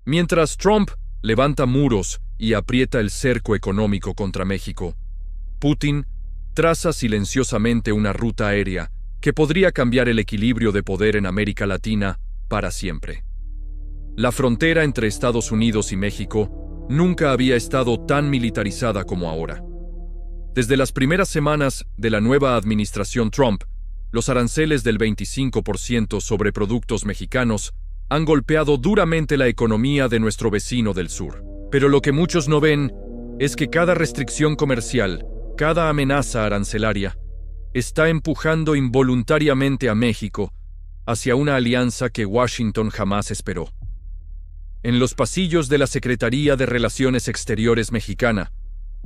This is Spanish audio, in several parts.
Mientras Trump levanta muros y aprieta el cerco económico contra México, Putin traza silenciosamente una ruta aérea que podría cambiar el equilibrio de poder en América Latina para siempre. La frontera entre Estados Unidos y México nunca había estado tan militarizada como ahora. Desde las primeras semanas de la nueva administración Trump, los aranceles del 25% sobre productos mexicanos han golpeado duramente la economía de nuestro vecino del sur. Pero lo que muchos no ven es que cada restricción comercial, cada amenaza arancelaria, está empujando involuntariamente a México hacia una alianza que Washington jamás esperó. En los pasillos de la Secretaría de Relaciones Exteriores mexicana,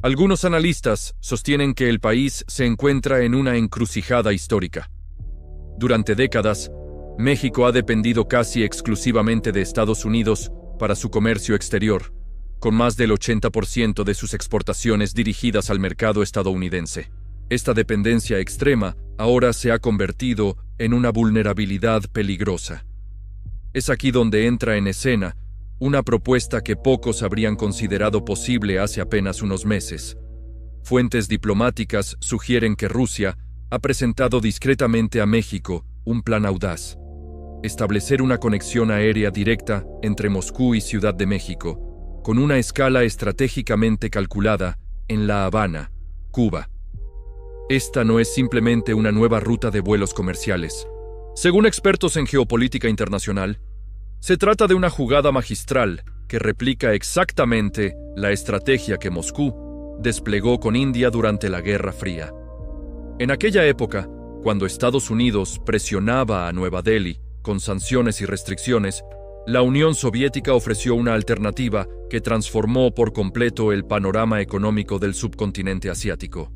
algunos analistas sostienen que el país se encuentra en una encrucijada histórica. Durante décadas, México ha dependido casi exclusivamente de Estados Unidos para su comercio exterior, con más del 80% de sus exportaciones dirigidas al mercado estadounidense. Esta dependencia extrema ahora se ha convertido en una vulnerabilidad peligrosa. Es aquí donde entra en escena una propuesta que pocos habrían considerado posible hace apenas unos meses. Fuentes diplomáticas sugieren que Rusia ha presentado discretamente a México un plan audaz: establecer una conexión aérea directa entre Moscú y Ciudad de México, con una escala estratégicamente calculada en La Habana, Cuba. Esta no es simplemente una nueva ruta de vuelos comerciales. Según expertos en geopolítica internacional, se trata de una jugada magistral que replica exactamente la estrategia que Moscú desplegó con India durante la Guerra Fría. En aquella época, cuando Estados Unidos presionaba a Nueva Delhi con sanciones y restricciones, la Unión Soviética ofreció una alternativa que transformó por completo el panorama económico del subcontinente asiático.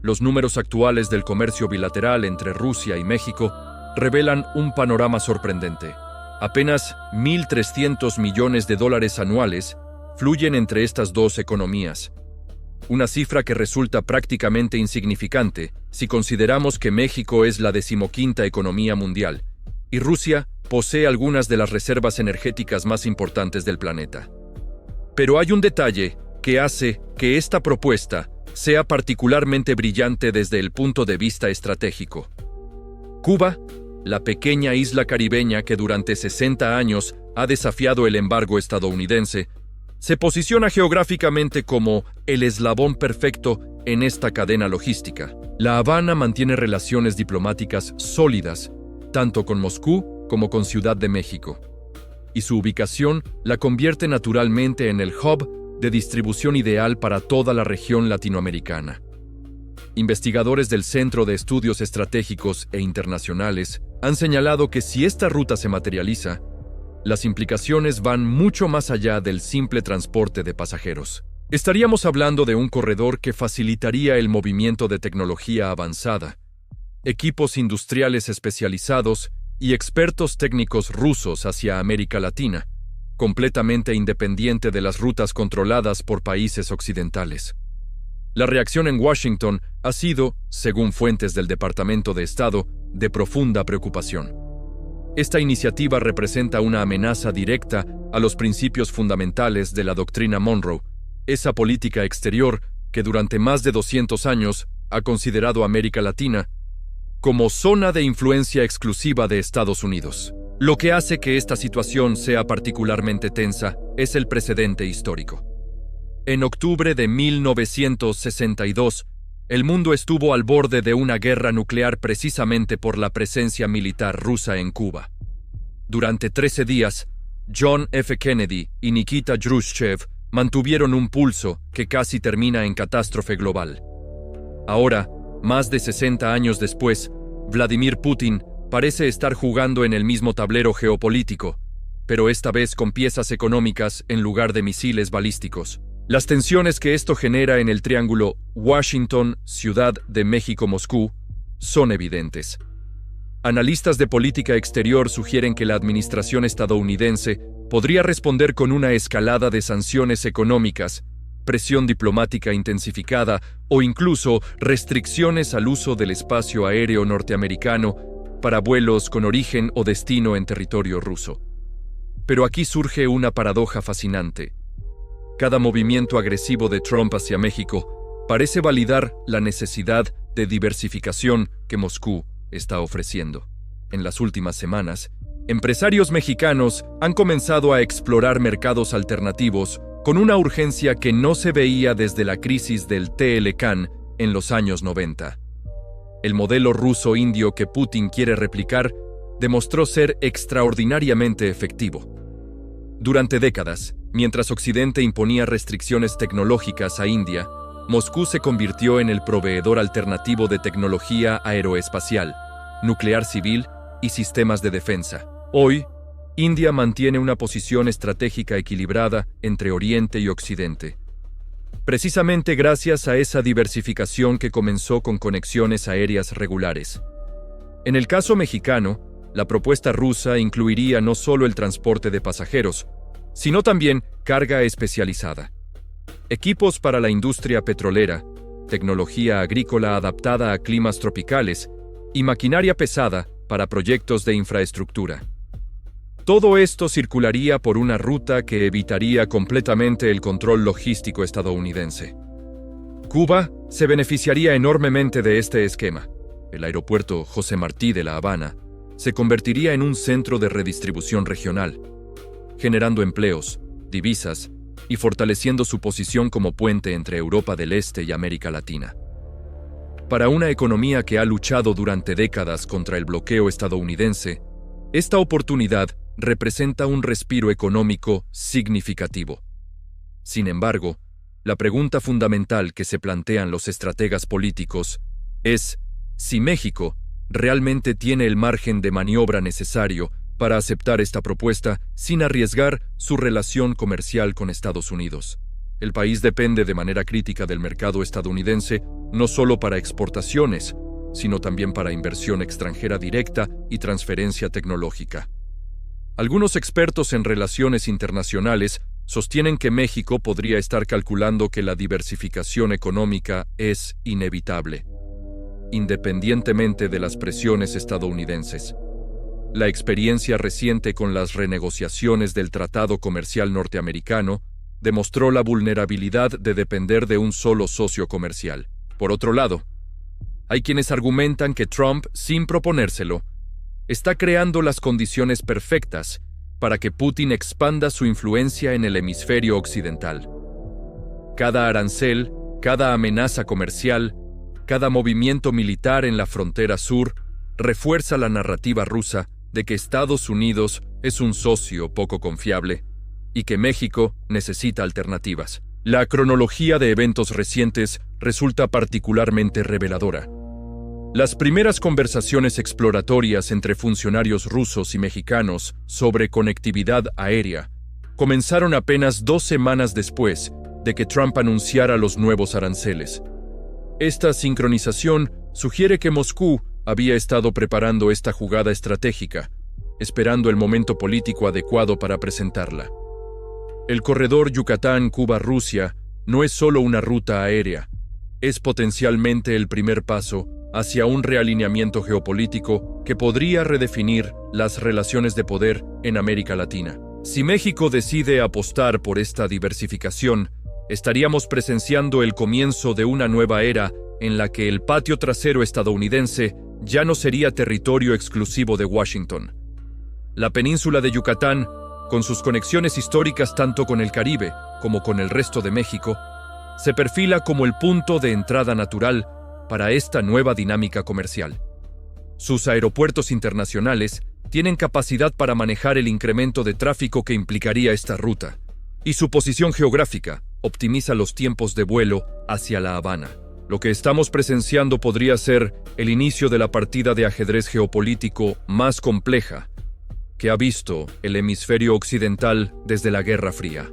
Los números actuales del comercio bilateral entre Rusia y México revelan un panorama sorprendente. Apenas $1.300 millones anuales fluyen entre estas dos economías. Una cifra que resulta prácticamente insignificante si consideramos que México es la 15ª economía mundial y Rusia posee algunas de las reservas energéticas más importantes del planeta. Pero hay un detalle que hace que esta propuesta sea particularmente brillante desde el punto de vista estratégico. Cuba, la pequeña isla caribeña que durante 60 años ha desafiado el embargo estadounidense, se posiciona geográficamente como el eslabón perfecto en esta cadena logística. La Habana mantiene relaciones diplomáticas sólidas, tanto con Moscú como con Ciudad de México, y su ubicación la convierte naturalmente en el hub de distribución ideal para toda la región latinoamericana. Investigadores del Centro de Estudios Estratégicos e Internacionales han señalado que si esta ruta se materializa, las implicaciones van mucho más allá del simple transporte de pasajeros. Estaríamos hablando de un corredor que facilitaría el movimiento de tecnología avanzada, equipos industriales especializados y expertos técnicos rusos hacia América Latina, completamente independiente de las rutas controladas por países occidentales. La reacción en Washington ha sido, según fuentes del Departamento de Estado, de profunda preocupación. Esta iniciativa representa una amenaza directa a los principios fundamentales de la doctrina Monroe, esa política exterior que durante más de 200 años ha considerado América Latina como zona de influencia exclusiva de Estados Unidos. Lo que hace que esta situación sea particularmente tensa es el precedente histórico. En octubre de 1962, el mundo estuvo al borde de una guerra nuclear precisamente por la presencia militar rusa en Cuba. Durante 13 días, John F. Kennedy y Nikita Khrushchev mantuvieron un pulso que casi termina en catástrofe global. Ahora, más de 60 años después, Vladimir Putin parece estar jugando en el mismo tablero geopolítico, pero esta vez con piezas económicas en lugar de misiles balísticos. Las tensiones que esto genera en el triángulo Washington, Ciudad de México, Moscú son evidentes. Analistas de política exterior sugieren que la administración estadounidense podría responder con una escalada de sanciones económicas, presión diplomática intensificada o incluso restricciones al uso del espacio aéreo norteamericano para vuelos con origen o destino en territorio ruso. Pero aquí surge una paradoja fascinante. Cada movimiento agresivo de Trump hacia México parece validar la necesidad de diversificación que Moscú está ofreciendo. En las últimas semanas, empresarios mexicanos han comenzado a explorar mercados alternativos con una urgencia que no se veía desde la crisis del TLCAN en los años 90. El modelo ruso-indio que Putin quiere replicar demostró ser extraordinariamente efectivo. Durante décadas, mientras Occidente imponía restricciones tecnológicas a India, Moscú se convirtió en el proveedor alternativo de tecnología aeroespacial, nuclear civil y sistemas de defensa. Hoy, India mantiene una posición estratégica equilibrada entre Oriente y Occidente. Precisamente gracias a esa diversificación que comenzó con conexiones aéreas regulares. En el caso mexicano, la propuesta rusa incluiría no solo el transporte de pasajeros, sino también carga especializada, equipos para la industria petrolera, tecnología agrícola adaptada a climas tropicales y maquinaria pesada para proyectos de infraestructura. Todo esto circularía por una ruta que evitaría completamente el control logístico estadounidense. Cuba se beneficiaría enormemente de este esquema. El aeropuerto José Martí de La Habana se convertiría en un centro de redistribución regional, generando empleos, divisas y fortaleciendo su posición como puente entre Europa del Este y América Latina. Para una economía que ha luchado durante décadas contra el bloqueo estadounidense, esta oportunidad representa un respiro económico significativo. Sin embargo, la pregunta fundamental que se plantean los estrategas políticos es si México realmente tiene el margen de maniobra necesario para aceptar esta propuesta sin arriesgar su relación comercial con Estados Unidos. El país depende de manera crítica del mercado estadounidense, no solo para exportaciones, sino también para inversión extranjera directa y transferencia tecnológica. Algunos expertos en relaciones internacionales sostienen que México podría estar calculando que la diversificación económica es inevitable, independientemente de las presiones estadounidenses. La experiencia reciente con las renegociaciones del Tratado Comercial Norteamericano demostró la vulnerabilidad de depender de un solo socio comercial. Por otro lado, hay quienes argumentan que Trump, sin proponérselo, está creando las condiciones perfectas para que Putin expanda su influencia en el hemisferio occidental. Cada arancel, cada amenaza comercial, cada movimiento militar en la frontera sur refuerza la narrativa rusa de que Estados Unidos es un socio poco confiable y que México necesita alternativas. La cronología de eventos recientes resulta particularmente reveladora. Las primeras conversaciones exploratorias entre funcionarios rusos y mexicanos sobre conectividad aérea comenzaron apenas 2 semanas después de que Trump anunciara los nuevos aranceles. Esta sincronización sugiere que Moscú había estado preparando esta jugada estratégica, esperando el momento político adecuado para presentarla. El corredor Yucatán-Cuba-Rusia no es solo una ruta aérea, es potencialmente el primer paso hacia un realineamiento geopolítico que podría redefinir las relaciones de poder en América Latina. Si México decide apostar por esta diversificación, estaríamos presenciando el comienzo de una nueva era en la que el patio trasero estadounidense ya no sería territorio exclusivo de Washington. La península de Yucatán, con sus conexiones históricas tanto con el Caribe como con el resto de México, se perfila como el punto de entrada natural para esta nueva dinámica comercial. Sus aeropuertos internacionales tienen capacidad para manejar el incremento de tráfico que implicaría esta ruta, y su posición geográfica optimiza los tiempos de vuelo hacia La Habana. Lo que estamos presenciando podría ser el inicio de la partida de ajedrez geopolítico más compleja que ha visto el hemisferio occidental desde la Guerra Fría.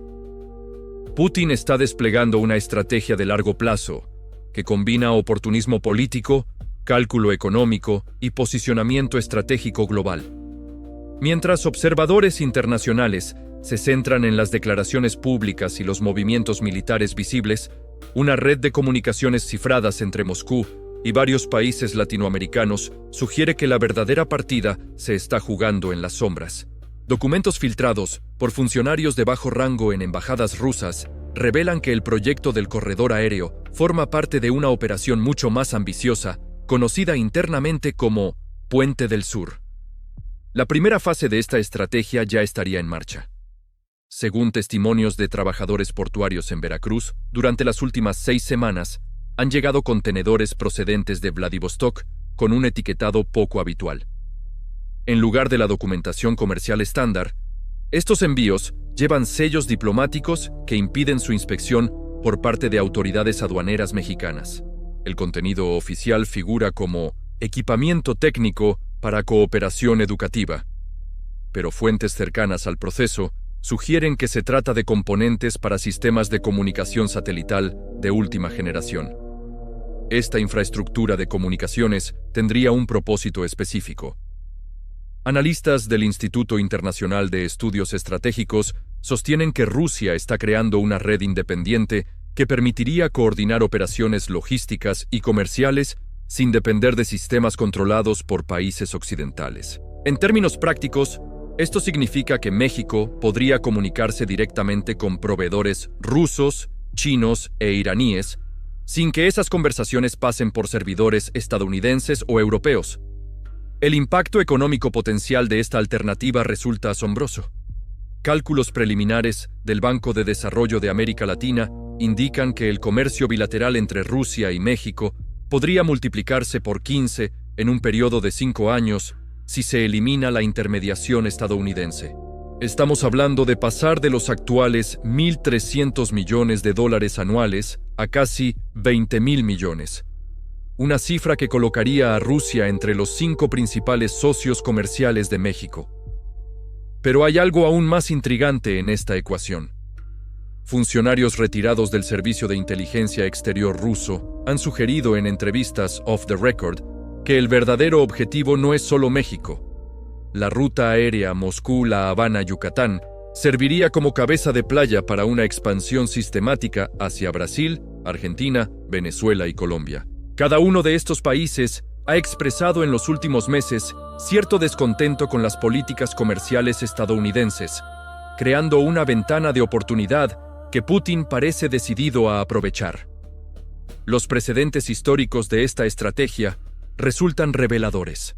Putin está desplegando una estrategia de largo plazo que combina oportunismo político, cálculo económico y posicionamiento estratégico global. Mientras observadores internacionales se centran en las declaraciones públicas y los movimientos militares visibles, una red de comunicaciones cifradas entre Moscú y varios países latinoamericanos sugiere que la verdadera partida se está jugando en las sombras. Documentos filtrados por funcionarios de bajo rango en embajadas rusas revelan que el proyecto del corredor aéreo forma parte de una operación mucho más ambiciosa, conocida internamente como Puente del Sur. La primera fase de esta estrategia ya estaría en marcha. Según testimonios de trabajadores portuarios en Veracruz, durante las últimas 6 semanas han llegado contenedores procedentes de Vladivostok con un etiquetado poco habitual. En lugar de la documentación comercial estándar, estos envíos llevan sellos diplomáticos que impiden su inspección por parte de autoridades aduaneras mexicanas. El contenido oficial figura como equipamiento técnico para cooperación educativa, pero fuentes cercanas al proceso sugieren que se trata de componentes para sistemas de comunicación satelital de última generación. Esta infraestructura de comunicaciones tendría un propósito específico. Analistas del Instituto Internacional de Estudios Estratégicos sostienen que Rusia está creando una red independiente que permitiría coordinar operaciones logísticas y comerciales sin depender de sistemas controlados por países occidentales. En términos prácticos, esto significa que México podría comunicarse directamente con proveedores rusos, chinos e iraníes, sin que esas conversaciones pasen por servidores estadounidenses o europeos. El impacto económico potencial de esta alternativa resulta asombroso. Cálculos preliminares del Banco de Desarrollo de América Latina indican que el comercio bilateral entre Rusia y México podría multiplicarse por 15 en un periodo de 5 años si se elimina la intermediación estadounidense. Estamos hablando de pasar de los actuales $1.300 millones anuales a casi $20.000 millones. Una cifra que colocaría a Rusia entre los 5 principales socios comerciales de México. Pero hay algo aún más intrigante en esta ecuación. Funcionarios retirados del Servicio de Inteligencia Exterior ruso han sugerido en entrevistas off the record que el verdadero objetivo no es solo México. La ruta aérea Moscú-La Habana-Yucatán serviría como cabeza de playa para una expansión sistemática hacia Brasil, Argentina, Venezuela y Colombia. Cada uno de estos países ha expresado en los últimos meses cierto descontento con las políticas comerciales estadounidenses, creando una ventana de oportunidad que Putin parece decidido a aprovechar. Los precedentes históricos de esta estrategia resultan reveladores.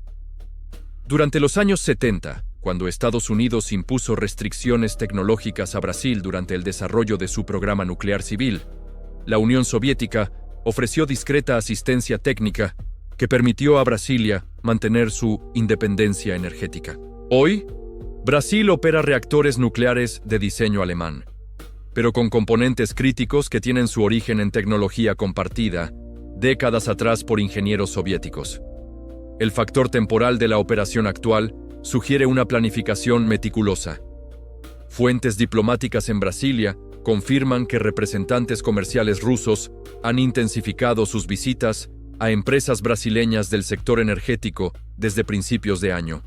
Durante los años 70, cuando Estados Unidos impuso restricciones tecnológicas a Brasil durante el desarrollo de su programa nuclear civil, la Unión Soviética ofreció discreta asistencia técnica que permitió a Brasilia mantener su independencia energética. Hoy, Brasil opera reactores nucleares de diseño alemán, pero con componentes críticos que tienen su origen en tecnología compartida, décadas atrás por ingenieros soviéticos. El factor temporal de la operación actual sugiere una planificación meticulosa. Fuentes diplomáticas en Brasilia confirman que representantes comerciales rusos han intensificado sus visitas a empresas brasileñas del sector energético desde principios de año.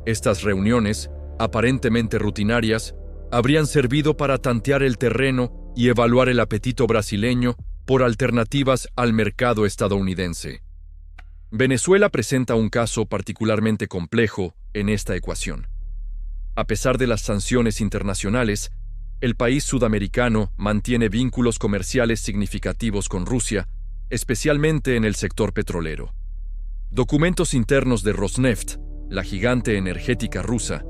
Estas reuniones, aparentemente rutinarias, habrían servido para tantear el terreno y evaluar el apetito brasileño por alternativas al mercado estadounidense. Venezuela presenta un caso particularmente complejo en esta ecuación. A pesar de las sanciones internacionales, el país sudamericano mantiene vínculos comerciales significativos con Rusia, especialmente en el sector petrolero. Documentos internos de Rosneft, la gigante energética rusa,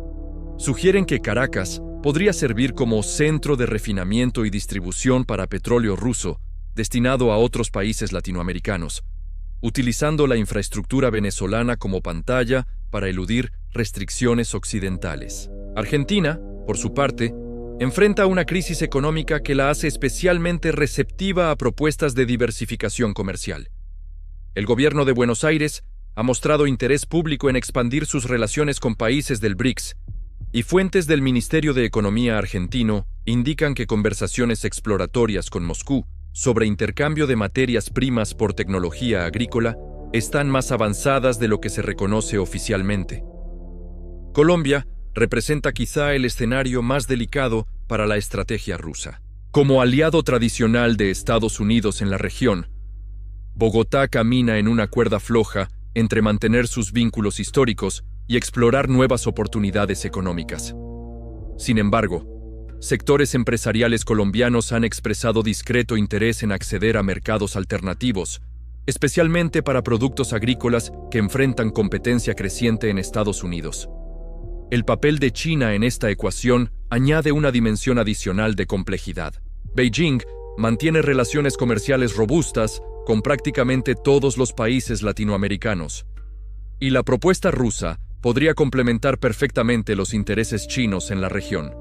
sugieren que Caracas podría servir como centro de refinamiento y distribución para petróleo ruso destinado a otros países latinoamericanos, utilizando la infraestructura venezolana como pantalla para eludir restricciones occidentales. Argentina, por su parte, enfrenta una crisis económica que la hace especialmente receptiva a propuestas de diversificación comercial. El gobierno de Buenos Aires ha mostrado interés público en expandir sus relaciones con países del BRICS, y fuentes del Ministerio de Economía argentino indican que conversaciones exploratorias con Moscú sobre intercambio de materias primas por tecnología agrícola están más avanzadas de lo que se reconoce oficialmente. Colombia representa quizá el escenario más delicado para la estrategia rusa. Como aliado tradicional de Estados Unidos en la región, Bogotá camina en una cuerda floja entre mantener sus vínculos históricos y explorar nuevas oportunidades económicas. Sin embargo, sectores empresariales colombianos han expresado discreto interés en acceder a mercados alternativos, especialmente para productos agrícolas que enfrentan competencia creciente en Estados Unidos. El papel de China en esta ecuación añade una dimensión adicional de complejidad. Beijing mantiene relaciones comerciales robustas con prácticamente todos los países latinoamericanos, y la propuesta rusa podría complementar perfectamente los intereses chinos en la región.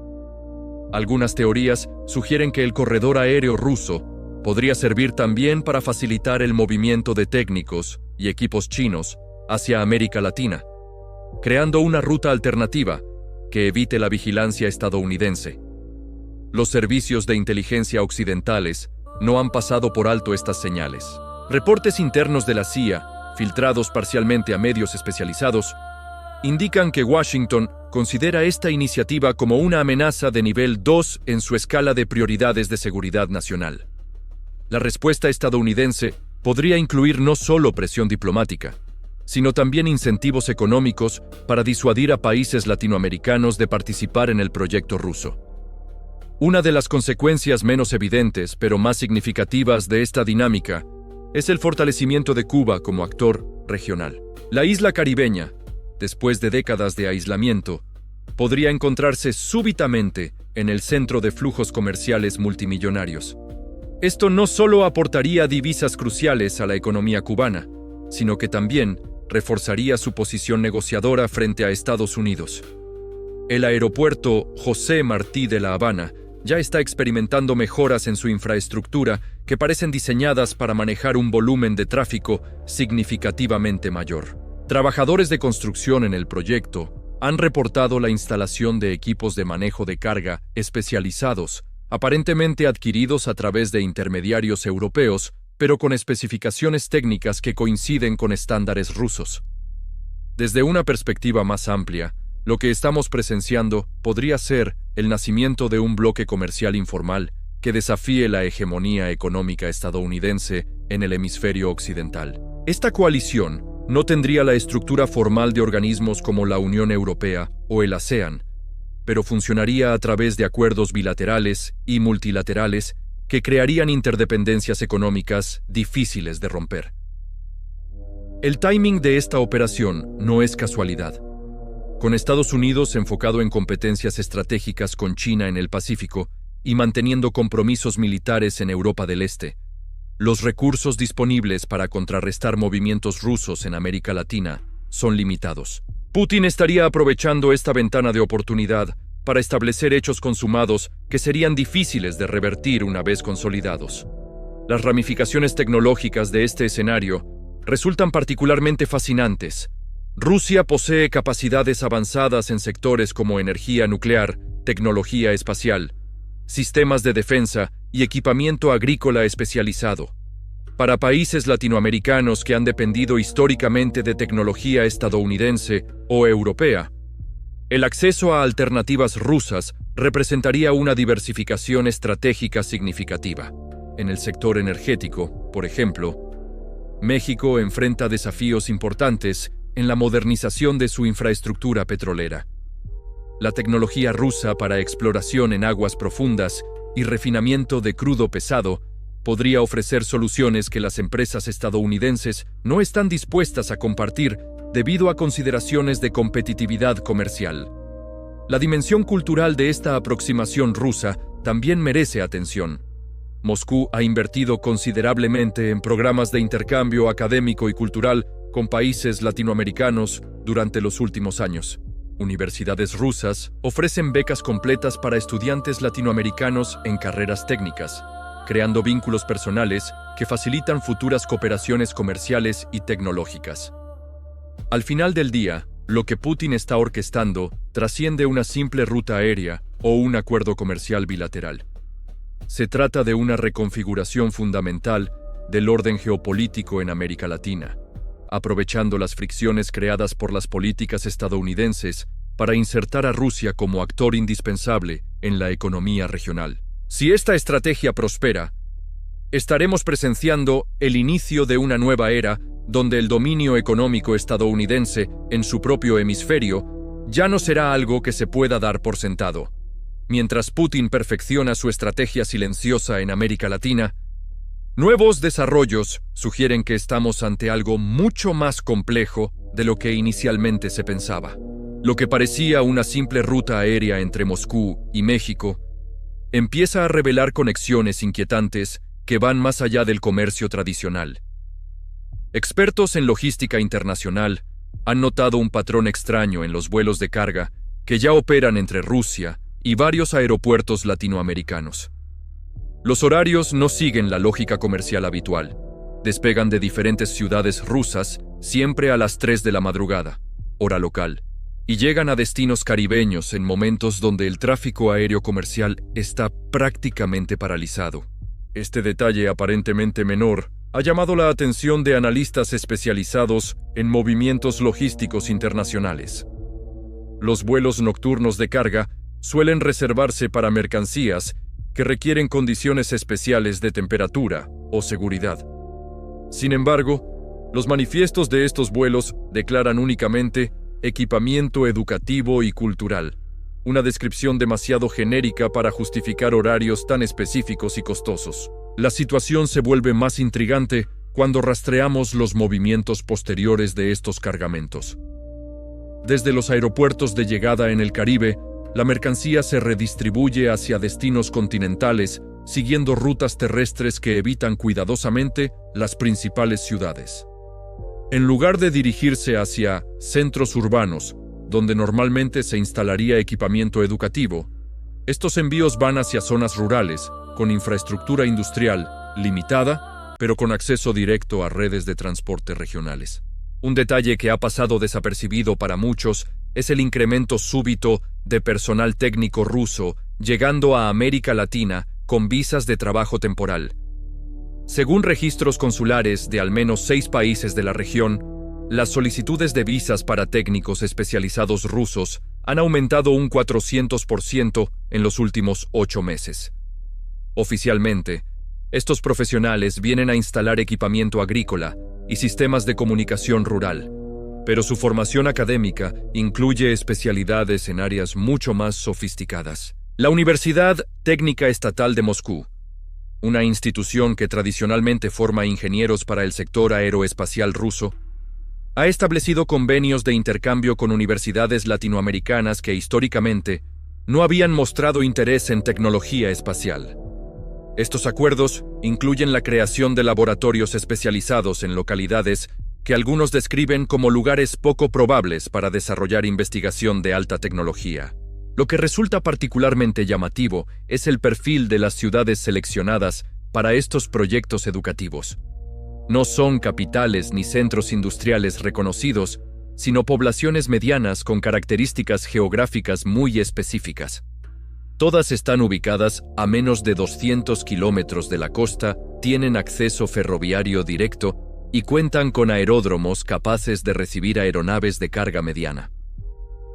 Algunas teorías sugieren que el corredor aéreo ruso podría servir también para facilitar el movimiento de técnicos y equipos chinos hacia América Latina, creando una ruta alternativa que evite la vigilancia estadounidense. Los servicios de inteligencia occidentales no han pasado por alto estas señales. Reportes internos de la CIA, filtrados parcialmente a medios especializados, indican que Washington considera esta iniciativa como una amenaza de nivel 2 en su escala de prioridades de seguridad nacional. La respuesta estadounidense podría incluir no solo presión diplomática, sino también incentivos económicos para disuadir a países latinoamericanos de participar en el proyecto ruso. Una de las consecuencias menos evidentes, pero más significativas de esta dinámica, es el fortalecimiento de Cuba como actor regional. La isla caribeña, después de décadas de aislamiento, podría encontrarse súbitamente en el centro de flujos comerciales multimillonarios. Esto no solo aportaría divisas cruciales a la economía cubana, sino que también reforzaría su posición negociadora frente a Estados Unidos. El aeropuerto José Martí de La Habana ya está experimentando mejoras en su infraestructura que parecen diseñadas para manejar un volumen de tráfico significativamente mayor. Trabajadores de construcción en el proyecto han reportado la instalación de equipos de manejo de carga especializados, aparentemente adquiridos a través de intermediarios europeos, pero con especificaciones técnicas que coinciden con estándares rusos. Desde una perspectiva más amplia, lo que estamos presenciando podría ser el nacimiento de un bloque comercial informal que desafíe la hegemonía económica estadounidense en el hemisferio occidental. Esta coalición no tendría la estructura formal de organismos como la Unión Europea o el ASEAN, pero funcionaría a través de acuerdos bilaterales y multilaterales que crearían interdependencias económicas difíciles de romper. El timing de esta operación no es casualidad. Con Estados Unidos enfocado en competencias estratégicas con China en el Pacífico y manteniendo compromisos militares en Europa del Este, los recursos disponibles para contrarrestar movimientos rusos en América Latina son limitados. Putin estaría aprovechando esta ventana de oportunidad para establecer hechos consumados que serían difíciles de revertir una vez consolidados. Las ramificaciones tecnológicas de este escenario resultan particularmente fascinantes. Rusia posee capacidades avanzadas en sectores como energía nuclear, tecnología espacial, sistemas de defensa y equipamiento agrícola especializado. Para países latinoamericanos que han dependido históricamente de tecnología estadounidense o europea, el acceso a alternativas rusas representaría una diversificación estratégica significativa. En el sector energético, por ejemplo, México enfrenta desafíos importantes en la modernización de su infraestructura petrolera. La tecnología rusa para exploración en aguas profundas y refinamiento de crudo pesado podría ofrecer soluciones que las empresas estadounidenses no están dispuestas a compartir debido a consideraciones de competitividad comercial. La dimensión cultural de esta aproximación rusa también merece atención. Moscú ha invertido considerablemente en programas de intercambio académico y cultural con países latinoamericanos durante los últimos años. Universidades rusas ofrecen becas completas para estudiantes latinoamericanos en carreras técnicas, creando vínculos personales que facilitan futuras cooperaciones comerciales y tecnológicas. Al final del día, lo que Putin está orquestando trasciende una simple ruta aérea o un acuerdo comercial bilateral. Se trata de una reconfiguración fundamental del orden geopolítico en América Latina, aprovechando las fricciones creadas por las políticas estadounidenses para insertar a Rusia como actor indispensable en la economía regional. Si esta estrategia prospera, estaremos presenciando el inicio de una nueva era donde el dominio económico estadounidense en su propio hemisferio ya no será algo que se pueda dar por sentado. Mientras Putin perfecciona su estrategia silenciosa en América Latina, nuevos desarrollos sugieren que estamos ante algo mucho más complejo de lo que inicialmente se pensaba. Lo que parecía una simple ruta aérea entre Moscú y México empieza a revelar conexiones inquietantes que van más allá del comercio tradicional. Expertos en logística internacional han notado un patrón extraño en los vuelos de carga que ya operan entre Rusia y varios aeropuertos latinoamericanos. Los horarios no siguen la lógica comercial habitual. Despegan de diferentes ciudades rusas siempre a las 3 de la madrugada, hora local, y llegan a destinos caribeños en momentos donde el tráfico aéreo comercial está prácticamente paralizado. Este detalle aparentemente menor ha llamado la atención de analistas especializados en movimientos logísticos internacionales. Los vuelos nocturnos de carga suelen reservarse para mercancías que requieren condiciones especiales de temperatura o seguridad. Sin embargo, los manifiestos de estos vuelos declaran únicamente equipamiento educativo y cultural, una descripción demasiado genérica para justificar horarios tan específicos y costosos. La situación se vuelve más intrigante cuando rastreamos los movimientos posteriores de estos cargamentos. Desde los aeropuertos de llegada en el Caribe, la mercancía se redistribuye hacia destinos continentales, siguiendo rutas terrestres que evitan cuidadosamente las principales ciudades. En lugar de dirigirse hacia centros urbanos, donde normalmente se instalaría equipamiento educativo, estos envíos van hacia zonas rurales, con infraestructura industrial limitada, pero con acceso directo a redes de transporte regionales. Un detalle que ha pasado desapercibido para muchos es el incremento súbito de personal técnico ruso llegando a América Latina con visas de trabajo temporal. Según registros consulares de al menos 6 países de la región, las solicitudes de visas para técnicos especializados rusos han aumentado un 400% en los últimos 8 meses. Oficialmente, estos profesionales vienen a instalar equipamiento agrícola y sistemas de comunicación rural, pero su formación académica incluye especialidades en áreas mucho más sofisticadas. La Universidad Técnica Estatal de Moscú, una institución que tradicionalmente forma ingenieros para el sector aeroespacial ruso, ha establecido convenios de intercambio con universidades latinoamericanas que históricamente no habían mostrado interés en tecnología espacial. Estos acuerdos incluyen la creación de laboratorios especializados en localidades que algunos describen como lugares poco probables para desarrollar investigación de alta tecnología. Lo que resulta particularmente llamativo es el perfil de las ciudades seleccionadas para estos proyectos educativos. No son capitales ni centros industriales reconocidos, sino poblaciones medianas con características geográficas muy específicas. Todas están ubicadas a menos de 200 kilómetros de la costa, tienen acceso ferroviario directo y cuentan con aeródromos capaces de recibir aeronaves de carga mediana.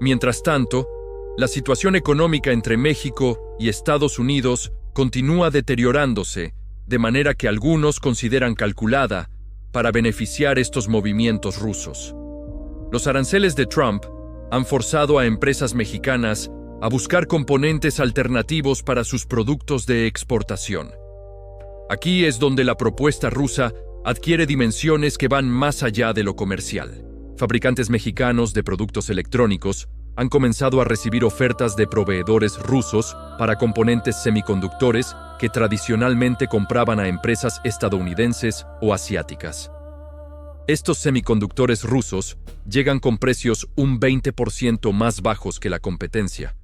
Mientras tanto, la situación económica entre México y Estados Unidos continúa deteriorándose, de manera que algunos consideran calculada para beneficiar estos movimientos rusos. Los aranceles de Trump han forzado a empresas mexicanas a buscar componentes alternativos para sus productos de exportación. Aquí es donde la propuesta rusa adquiere dimensiones que van más allá de lo comercial. Fabricantes mexicanos de productos electrónicos han comenzado a recibir ofertas de proveedores rusos para componentes semiconductores que tradicionalmente compraban a empresas estadounidenses o asiáticas. Estos semiconductores rusos llegan con precios un 20% más bajos que la competencia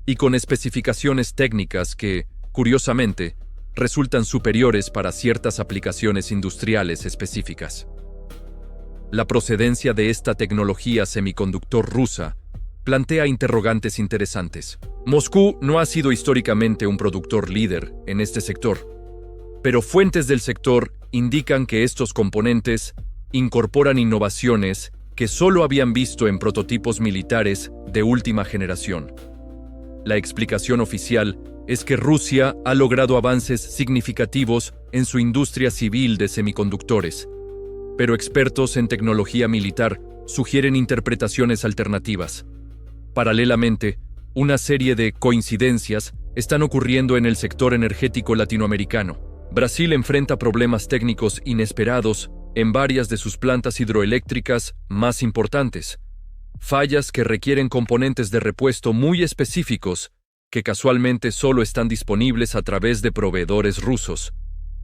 y con especificaciones técnicas que, curiosamente, resultan superiores para ciertas aplicaciones industriales específicas. La procedencia de esta tecnología semiconductor rusa plantea interrogantes interesantes. Moscú no ha sido históricamente un productor líder en este sector, pero fuentes del sector indican que estos componentes incorporan innovaciones que solo habían visto en prototipos militares de última generación. La explicación oficial es que Rusia ha logrado avances significativos en su industria civil de semiconductores, pero expertos en tecnología militar sugieren interpretaciones alternativas. Paralelamente, una serie de coincidencias están ocurriendo en el sector energético latinoamericano. Brasil enfrenta problemas técnicos inesperados en varias de sus plantas hidroeléctricas más importantes, fallas que requieren componentes de repuesto muy específicos que casualmente solo están disponibles a través de proveedores rusos.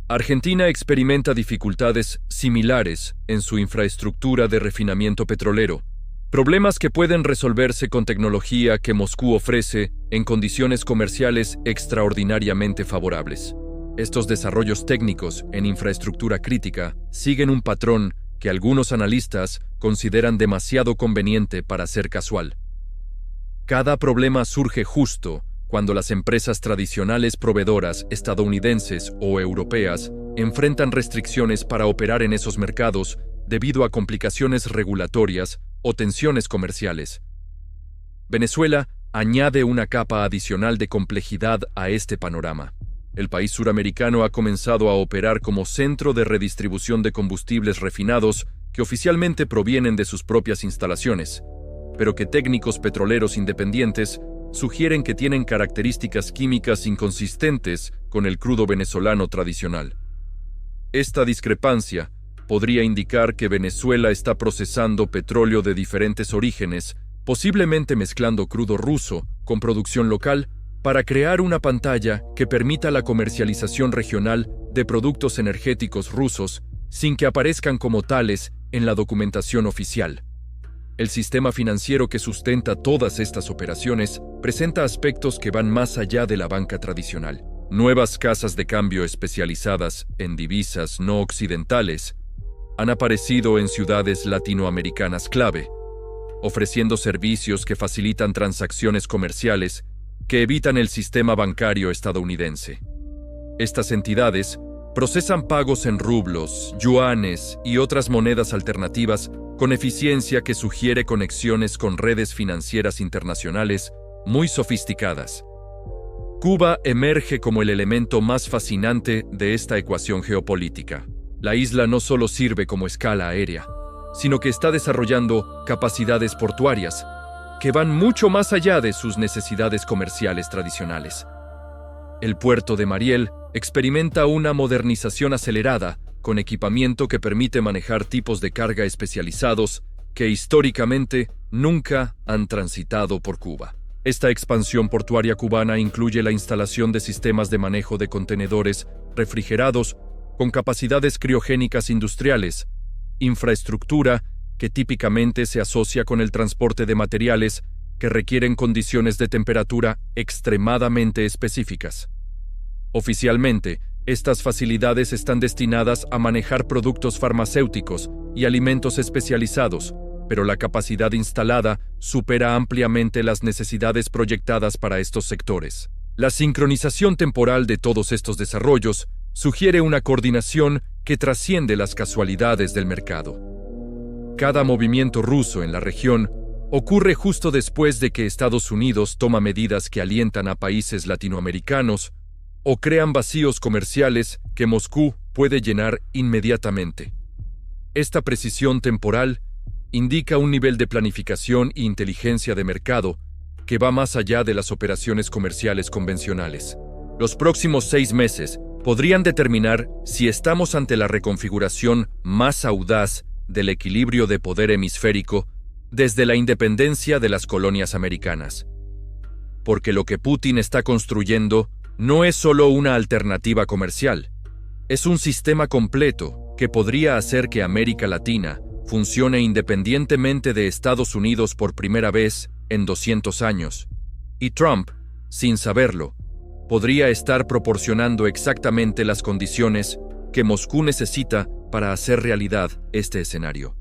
Argentina experimenta dificultades similares en su infraestructura de refinamiento petrolero, problemas que pueden resolverse con tecnología que Moscú ofrece en condiciones comerciales extraordinariamente favorables. Estos desarrollos técnicos en infraestructura crítica siguen un patrón que algunos analistas consideran demasiado conveniente para ser casual. Cada problema surge justo cuando las empresas tradicionales proveedoras estadounidenses o europeas enfrentan restricciones para operar en esos mercados debido a complicaciones regulatorias o tensiones comerciales. Venezuela añade una capa adicional de complejidad a este panorama. El país suramericano ha comenzado a operar como centro de redistribución de combustibles refinados que oficialmente provienen de sus propias instalaciones, pero que técnicos petroleros independientes sugieren que tienen características químicas inconsistentes con el crudo venezolano tradicional. Esta discrepancia podría indicar que Venezuela está procesando petróleo de diferentes orígenes, posiblemente mezclando crudo ruso con producción local, para crear una pantalla que permita la comercialización regional de productos energéticos rusos sin que aparezcan como tales en la documentación oficial. El sistema financiero que sustenta todas estas operaciones presenta aspectos que van más allá de la banca tradicional. Nuevas casas de cambio especializadas en divisas no occidentales han aparecido en ciudades latinoamericanas clave, ofreciendo servicios que facilitan transacciones comerciales que evitan el sistema bancario estadounidense. Estas entidades procesan pagos en rublos, yuanes y otras monedas alternativas con eficiencia que sugiere conexiones con redes financieras internacionales muy sofisticadas. Cuba emerge como el elemento más fascinante de esta ecuación geopolítica. La isla no solo sirve como escala aérea, sino que está desarrollando capacidades portuarias que van mucho más allá de sus necesidades comerciales tradicionales. El puerto de Mariel experimenta una modernización acelerada con equipamiento que permite manejar tipos de carga especializados que históricamente nunca han transitado por Cuba. Esta expansión portuaria cubana incluye la instalación de sistemas de manejo de contenedores refrigerados con capacidades criogénicas industriales, infraestructura que típicamente se asocia con el transporte de materiales que requieren condiciones de temperatura extremadamente específicas. Oficialmente, estas facilidades están destinadas a manejar productos farmacéuticos y alimentos especializados, pero la capacidad instalada supera ampliamente las necesidades proyectadas para estos sectores. La sincronización temporal de todos estos desarrollos sugiere una coordinación que trasciende las casualidades del mercado. Cada movimiento ruso en la región ocurre justo después de que Estados Unidos toma medidas que alientan a países latinoamericanos o crean vacíos comerciales que Moscú puede llenar inmediatamente. Esta precisión temporal indica un nivel de planificación e inteligencia de mercado que va más allá de las operaciones comerciales convencionales. Los próximos 6 meses podrían determinar si estamos ante la reconfiguración más audaz del equilibrio de poder hemisférico desde la independencia de las colonias americanas. Porque lo que Putin está construyendo no es solo una alternativa comercial, es un sistema completo que podría hacer que América Latina funcione independientemente de Estados Unidos por primera vez en 200 años. Y Trump, sin saberlo, podría estar proporcionando exactamente las condiciones que Moscú necesita para hacer realidad este escenario.